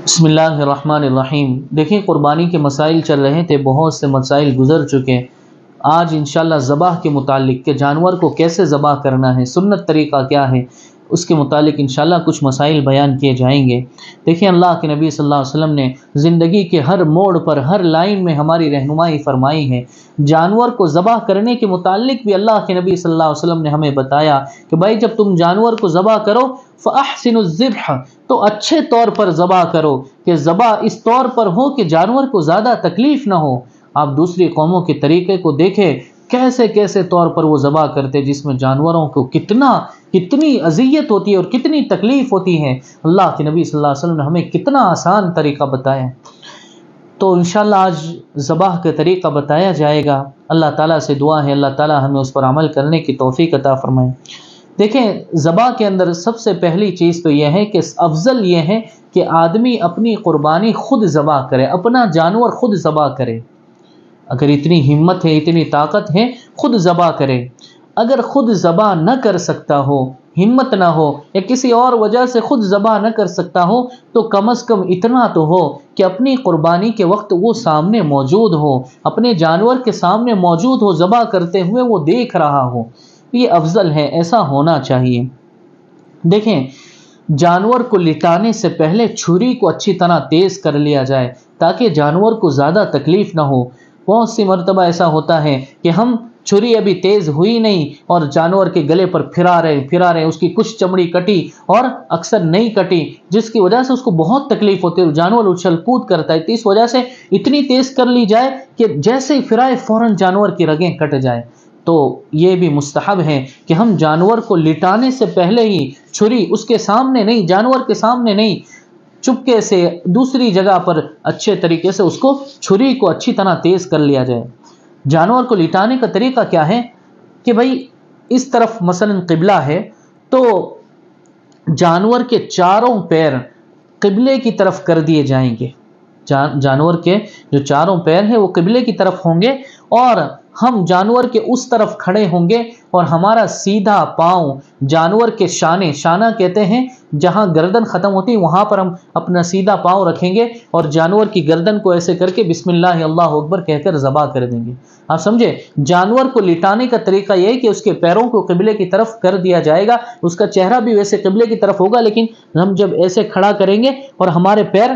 بسم اللہ الرحمن الرحیم۔ دیکھیں قربانی کے مسائل چل رہے تھے، بہت سے مسائل گزر چکے۔ آج انشاءاللہ ذبح کے متعلق کہ جانور کو کیسے ذبح کرنا ہے، سنت طریقہ کیا ہے، اس کے متعلق انشاءاللہ کچھ مسائل بیان کیے جائیں گے۔ دیکھیں اللہ کے نبی صلی اللہ علیہ وسلم نے زندگی کے ہر موڑ پر، ہر لائن میں ہماری رہنمائی فرمائی ہے۔ جانور کو ذبح کرنے کے متعلق بھی اللہ کے نبی صلی اللہ علیہ وسلم نے ہمیں بتایا کہ بھائی جب تم جانور کو ذبح کرو فَأَحْسِنُوا الذِّبْحَ، تو اچھے طور پر ذبح کرو، کہ ذبح اس طور پر ہو کہ جانور کو زیادہ تکلیف نہ ہو۔ آپ دوسری قوموں کے طریقے کو دیکھیں، کیسے کیسے طور پر وہ ذبح کرتے، جس میں جانوروں کو کتنی اذیت ہوتی ہے اور کتنی تکلیف ہوتی ہے۔ اللہ کے نبی صلی اللہ علیہ وسلم نے ہمیں کتنا آسان طریقہ بتایا۔ تو انشاءاللہ آج ذبح کا طریقہ بتایا جائے گا۔ اللہ تعالیٰ سے دعا ہے اللہ تعالیٰ ہمیں اس پر عمل کرنے کی توفیق عطا فرمائے۔ دیکھیں ذبح کے اندر سب سے پہلی چیز تو یہ ہے کہ افضل یہ ہے کہ آدمی اپنی قربانی خود ذبح کرے، اپنا جانور خود ذبح کرے۔ اگر اتنی ہمت ہے، اتنی طاقت ہے، خود ذبح کرے۔ اگر خود ذبح نہ کر سکتا ہو، ہمت نہ ہو یا کسی اور وجہ سے خود ذبح نہ کر سکتا ہو، تو کم از کم اتنا تو ہو کہ اپنی قربانی کے وقت وہ سامنے موجود ہو، اپنے جانور کے سامنے موجود ہو، ذبح کرتے ہوئے وہ دیکھ رہا ہو۔ یہ افضل ہے، ایسا ہونا چاہیے۔ دیکھیں جانور کو لٹانے سے پہلے چھری کو اچھی طرح تیز کر لیا جائے تاکہ جانور کو زیادہ تکلیف نہ ہو۔ بہت سی مرتبہ ایسا ہوتا ہے کہ ہم چھری ابھی تیز ہوئی نہیں اور جانور کے گلے پر پھرا رہے، اس کی کچھ چمڑی کٹی اور اکثر نہیں کٹی، جس کی وجہ سے اس کو بہت تکلیف ہوتی ہے اور جانور اچھل کود کرتا ہے۔ تو اس وجہ سے اتنی تیز کر لی جائے کہ جیسے ہی پھرائے فوراً جانور کی رگیں کٹ جائیں۔ تو یہ بھی مستحب ہے کہ ہم جانور کو لٹانے سے پہلے ہی چھری اس کے سامنے نہیں، جانور کے سامنے نہیں، چپکے سے دوسری جگہ پر اچھے طریقے سے اس کو چھری کو اچھی طرح تیز کر لیا جائے۔ جانور کو لٹانے کا طریقہ کیا ہے کہ بھائی اس طرف مثلا قبلہ ہے تو جانور کے چاروں پیر قبلے کی طرف کر دیے جائیں گے۔ جانور کے جو چاروں پیر ہیں وہ قبلے کی طرف ہوں گے اور ہم جانور کے اس طرف کھڑے ہوں گے اور ہمارا سیدھا پاؤں جانور کے شانہ کہتے ہیں، جہاں گردن ختم ہوتی ہے وہاں پر ہم اپنا سیدھا پاؤں رکھیں گے اور جانور کی گردن کو ایسے کر کے بسم اللہ اللہ اکبر کہہ کر ذبح کر دیں گے۔ آپ سمجھے؟ جانور کو لٹانے کا طریقہ یہ ہے کہ اس کے پیروں کو قبلے کی طرف کر دیا جائے گا، اس کا چہرہ بھی ویسے قبلے کی طرف ہوگا، لیکن ہم جب ایسے کھڑا کریں گے اور ہمارے پیر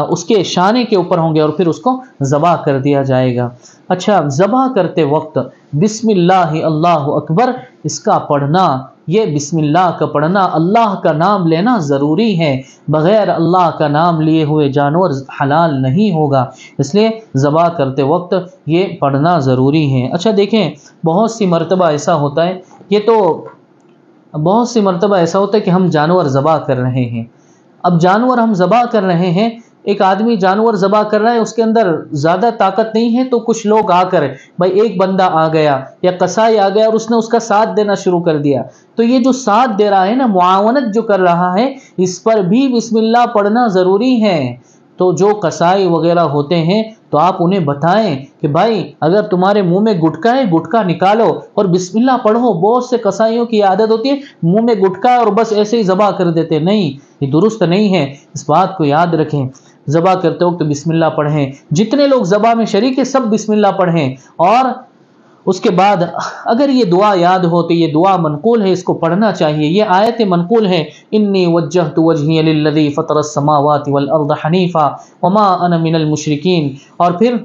اس کے شانے کے اوپر ہوں گے اور پھر اس کو ذبح کر دیا جائے گا۔ اچھا، ذبح کرتے وقت بسم اللہ اللہ اکبر اس کا پڑھنا، یہ بسم اللہ کا پڑھنا، اللہ کا نام لینا ضروری ہے۔ بغیر اللہ کا نام لیے ہوئے جانور حلال نہیں ہوگا، اس لیے ذبح کرتے وقت یہ پڑھنا ضروری ہے۔ اچھا دیکھیں بہت سی مرتبہ ایسا ہوتا ہے کہ ہم جانور ذبح کر رہے ہیں۔ اب جانور ہم ذبح کر رہے ہیں، ایک آدمی جانور ذبح کر رہا ہے، اس کے اندر زیادہ طاقت نہیں ہے، تو کچھ لوگ آ کر بھائی ایک بندہ آ گیا یا قصائی آ گیا اور اس نے اس کا ساتھ دینا شروع کر دیا، تو یہ جو ساتھ دے رہا ہے نا، معاونت جو کر رہا ہے، اس پر بھی بسم اللہ پڑھنا ضروری ہے۔ تو جو قصائی وغیرہ ہوتے ہیں تو آپ انہیں بتائیں کہ بھائی اگر تمہارے منہ میں گٹکا ہے، گٹکا نکالو اور بسم اللہ پڑھو۔ بہت سے قصائیوں کی عادت ہوتی ہے منہ میں گٹکا ہے اور بس ایسے ہی ذبح کر دیتے، نہیں، یہ درست نہیں ہے۔ اس بات کو یاد رکھیں، ذبح کرتے وقت بسم اللہ پڑھیں۔ جتنے لوگ ذبح میں شریک ہیں سب بسم اللہ پڑھیں، اور اس کے بعد اگر یہ دعا یاد ہو تو یہ دعا منقول ہے، اس کو پڑھنا چاہیے۔ یہ آیت منقول ہے، انی وجہت وجہی للذی فطر السماوات والارض حنیفا وما انا من المشرکین، اور پھر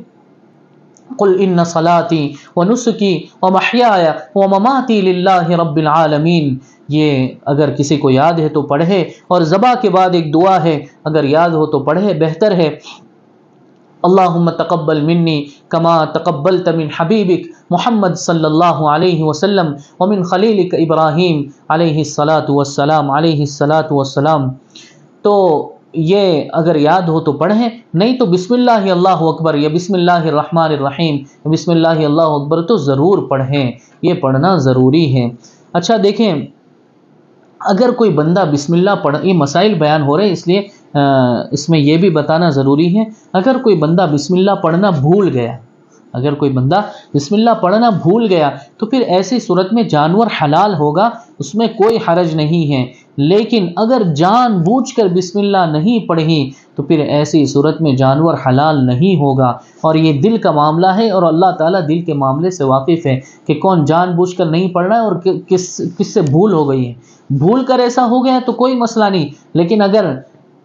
قل ان صلاتی ونسکی ومحیای ومماتی للہ رب العالمین۔ یہ اگر کسی کو یاد ہے تو پڑھے، اور ذبح کے بعد ایک دعا ہے، اگر یاد ہو تو پڑھے، بہتر ہے۔ اللہم تقبل منی کما تقبلت من حبیبک محمد صلی اللہ علیہ وسلم ومن خلیلک ابراہیم علیہ الصلاۃ والسلام۔ تو یہ اگر یاد ہو تو پڑھیں، نہیں تو بسم اللہ اللہ اکبر یا بسم اللہ الرحمن الرحیم یا بسم اللہ اللہ اکبر تو ضرور پڑھیں، یہ پڑھنا ضروری ہے۔ اچھا دیکھیں اگر کوئی بندہ بسم اللہ پڑھ، یہ مسائل بیان ہو رہے ہیں اس لیے اس میں یہ بھی بتانا ضروری ہے، اگر کوئی بندہ بسم اللہ پڑھنا بھول گیا تو پھر ایسی صورت میں جانور حلال ہوگا، اس میں کوئی حرج نہیں ہے۔ لیکن اگر جان بوجھ کر بسم اللہ نہیں پڑھی تو پھر ایسی صورت میں جانور حلال نہیں ہوگا، اور یہ دل کا معاملہ ہے، اور اللہ تعالیٰ دل کے معاملے سے واقف ہے کہ کون جان بوجھ کر نہیں پڑھ رہا ہے اور کس سے بھول ہو گئی ہے۔ بھول کر ایسا ہو گیا تو کوئی مسئلہ نہیں، لیکن اگر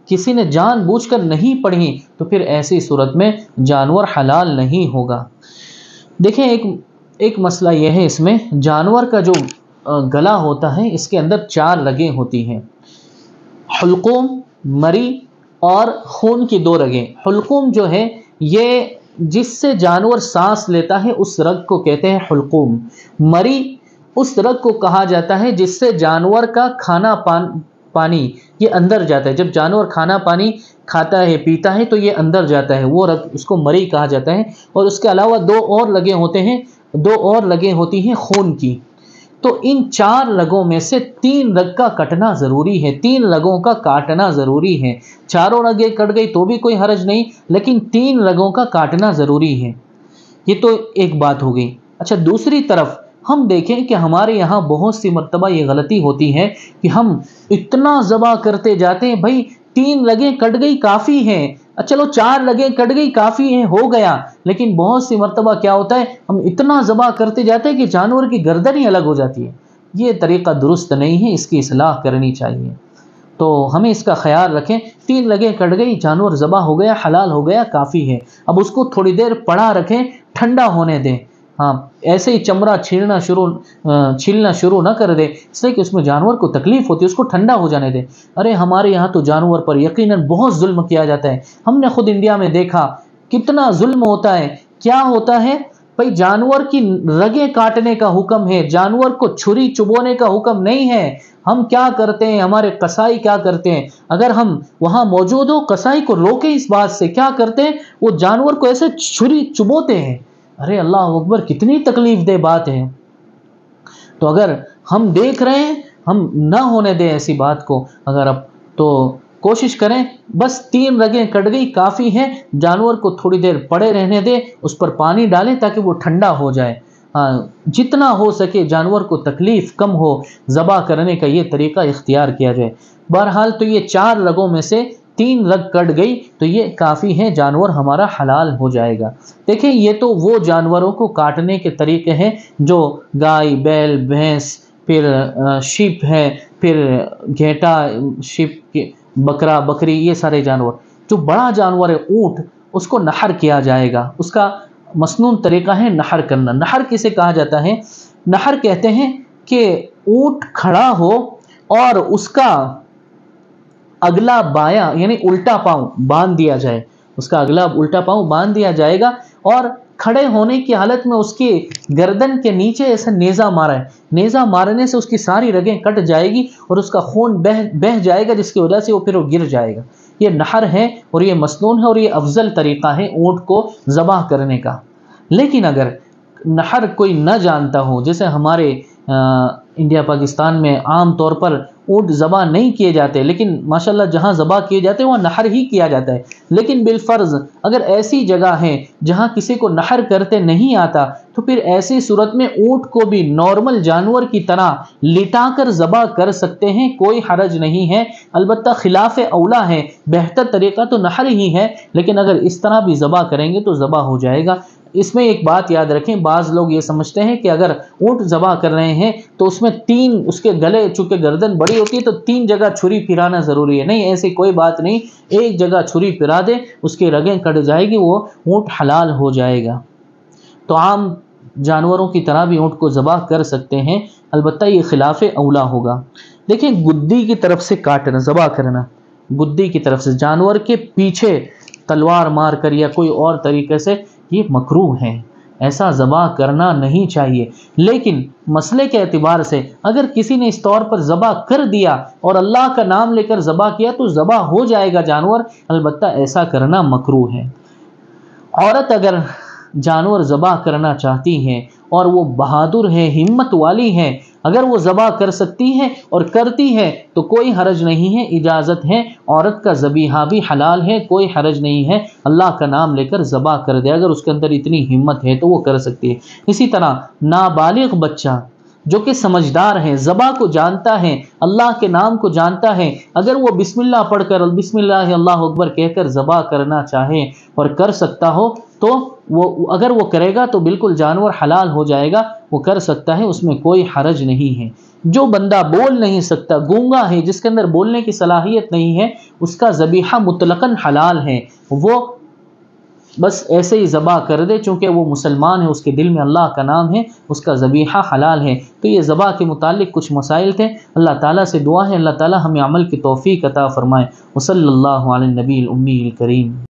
کسی نے جان بوجھ کر نہیں پڑھی تو پھر ایسی صورت میں جانور حلال نہیں ہوگا۔ دیکھیں ایک مسئلہ یہ ہے، اس میں جانور کا جو گلا ہوتا ہے اس کے اندر 4 رگیں ہوتی ہیں، حلقوم، مری اور خون کی 2 رگیں۔ حلقوم جو ہے یہ جس سے جانور سانس لیتا ہے اس رگ کو کہتے ہیں حلقوم۔ مری اس رگ کو کہا جاتا ہے جس سے جانور کا کھانا پانی یہ اندر جاتا ہے، جب جانور کھانا پانی کھاتا ہے پیتا ہے تو یہ اندر جاتا ہے، وہ رگ اس کو مری کہا جاتا ہے۔ اور اس کے علاوہ 2 اور لگیں ہوتی ہیں خون کی۔ تو ان 4 رگوں میں سے 3 رگ کا کٹنا ضروری ہے، 3 رگوں کا کاٹنا ضروری ہے۔ چاروں رگیں کٹ گئی تو بھی کوئی حرج نہیں، لیکن 3 رگوں کا کاٹنا ضروری ہے۔ یہ تو ایک بات ہو گئی۔ اچھا، دوسری طرف ہم دیکھیں کہ ہمارے یہاں بہت سی مرتبہ یہ غلطی ہوتی ہے کہ ہم اتنا ذبح کرتے جاتے ہیں، بھائی 3 رگیں کٹ گئی کافی ہیں، چلو 4 رگیں کٹ گئی کافی ہیں، ہو گیا، لیکن بہت سی مرتبہ کیا ہوتا ہے ہم اتنا ذبح کرتے جاتے ہیں کہ جانور کی گردن ہی الگ ہو جاتی ہے۔ یہ طریقہ درست نہیں ہے، اس کی اصلاح کرنی چاہیے۔ تو ہمیں اس کا خیال رکھیں، 3 رگیں کٹ گئی، جانور ذبح ہو گیا، حلال ہو گیا، کافی ہے۔ اب اس کو تھوڑی دیر پڑا رکھیں، ٹھنڈا ہونے دیں۔ ہاں، ایسے ہی چمڑا چھیلنا شروع نہ کر دے، اس لیے کہ اس میں جانور کو تکلیف ہوتی ہے، اس کو ٹھنڈا ہو جانے دے۔ ارے ہمارے یہاں تو جانور پر یقیناً بہت ظلم کیا جاتا ہے، ہم نے خود انڈیا میں دیکھا کتنا ظلم ہوتا ہے۔ کیا ہوتا ہے بھائی، جانور کی رگیں کاٹنے کا حکم ہے، جانور کو چھری چبونے کا حکم نہیں ہے۔ ہم کیا کرتے ہیں، ہمارے قصائی کیا کرتے ہیں، اگر ہم وہاں موجود ہو قصائی کو روکیں اس بات سے، کیا کرتے ہیں وہ جانور کو ایسے چھری چبوتے ہیں۔ ارے اللہ اکبر، کتنی تکلیف دہ بات ہے۔ تو اگر ہم دیکھ رہے ہیں ہم نہ ہونے دیں ایسی بات کو، اگر اب تو کوشش کریں بس 3 رگیں کٹ گئی کافی ہیں، جانور کو تھوڑی دیر پڑے رہنے دیں، اس پر پانی ڈالیں تاکہ وہ ٹھنڈا ہو جائے۔ جتنا ہو سکے جانور کو تکلیف کم ہو، ذبح کرنے کا یہ طریقہ اختیار کیا جائے۔ بہرحال تو یہ 4 رگوں میں سے 3 رگ کٹ گئی تو یہ کافی ہے، جانور ہمارا حلال ہو جائے گا۔ دیکھیں یہ تو وہ جانوروں کو کاٹنے کے طریقے ہیں جو گائے، بیل، بھینس، پھر شیپ ہے، پھر گھیٹا، شیپ، بکرا، بکری، یہ سارے جانور۔ جو بڑا جانور ہے اونٹ، اس کو نحر کیا جائے گا، اس کا مسنون طریقہ ہے نحر کرنا۔ نحر کسے کہا جاتا ہے؟ نحر کہتے ہیں کہ اونٹ کھڑا ہو اور اس کا اگلا بایاں یعنی الٹا پاؤں باندھ دیا جائے، اس کا اگلا الٹا پاؤں باندھ دیا جائے گا، اور کھڑے ہونے کی حالت میں اس کی گردن کے نیچے ایسا نیزہ مارا ہے، نیزہ مارنے سے اس کی ساری رگیں کٹ جائے گی اور اس کا خون بہہ جائے گا، جس کی وجہ سے وہ پھر گر جائے گا۔ یہ نحر ہے اور یہ مسنون ہے اور یہ افضل طریقہ ہے اونٹ کو ذبح کرنے کا۔ لیکن اگر نحر کوئی نہ جانتا ہو، جیسے ہمارے انڈیا پاکستان میں عام طور پر اونٹ ذبح نہیں کیے جاتے، لیکن ماشاءاللہ جہاں ذبح کیے جاتے ہیں وہاں نحر ہی کیا جاتا ہے، لیکن بالفرض اگر ایسی جگہ ہے جہاں کسی کو نحر کرتے نہیں آتا تو پھر ایسی صورت میں اونٹ کو بھی نارمل جانور کی طرح لٹا کر ذبح کر سکتے ہیں، کوئی حرج نہیں ہے۔ البتہ خلاف اولا ہے، بہتر طریقہ تو نحر ہی ہے، لیکن اگر اس طرح بھی ذبح کریں گے تو ذبح ہو جائے گا۔ اس میں ایک بات یاد رکھیں، بعض لوگ یہ سمجھتے ہیں کہ اگر اونٹ ذبح کر رہے ہیں تو اس میں 3 اس کے گلے، چونکہ گردن بڑی ہوتی ہے تو 3 جگہ چھری پھرانا ضروری ہے۔ نہیں، ایسی کوئی بات نہیں، ایک جگہ چھری پھرا دے، اس کی رگیں کٹ جائے گی، وہ اونٹ حلال ہو جائے گا۔ تو عام جانوروں کی طرح بھی اونٹ کو ذبح کر سکتے ہیں، البتہ یہ خلاف اولا ہوگا۔ دیکھیں گدی کی طرف سے کاٹنا، ذبح کرنا، گدی کی طرف سے جانور کے پیچھے تلوار مار کر یا کوئی اور طریقے سے، یہ مکروہ ہے، ایسا ذبح کرنا نہیں چاہیے۔ لیکن مسئلے کے اعتبار سے اگر کسی نے اس طور پر ذبح کر دیا اور اللہ کا نام لے کر ذبح کیا تو ذبح ہو جائے گا جانور، البتہ ایسا کرنا مکروہ ہے۔ عورت اگر جانور ذبح کرنا چاہتی ہے اور وہ بہادر ہے، ہمت والی ہے، اگر وہ ذبح کر سکتی ہے اور کرتی ہے تو کوئی حرج نہیں ہے، اجازت ہے، عورت کا ذبیحہ بھی حلال ہے، کوئی حرج نہیں ہے، اللہ کا نام لے کر ذبح کر دے، اگر اس کے اندر اتنی ہمت ہے تو وہ کر سکتی ہے۔ اسی طرح نابالغ بچہ جو کہ سمجھدار ہیں، ذبح کو جانتا ہے، اللہ کے نام کو جانتا ہے، اگر وہ بسم اللہ پڑھ کر بسم اللہ اللہ اکبر کہہ کر ذبح کرنا چاہے اور کر سکتا ہو تو اگر وہ کرے گا تو بالکل جانور حلال ہو جائے گا، وہ کر سکتا ہے، اس میں کوئی حرج نہیں ہے۔ جو بندہ بول نہیں سکتا، گونگا ہے، جس کے اندر بولنے کی صلاحیت نہیں ہے، اس کا ذبیحہ مطلقاً حلال ہے، وہ بس ایسے ہی ذبح کر دے، چونکہ وہ مسلمان ہے، اس کے دل میں اللہ کا نام ہے، اس کا ذبیحہ حلال ہے۔ تو یہ ذبح کے متعلق کچھ مسائل تھے۔ اللہ تعالیٰ سے دعا ہے اللہ تعالیٰ ہمیں عمل کی توفیق عطا فرمائے۔ وصلی اللہ علی النبی الامی الکریم۔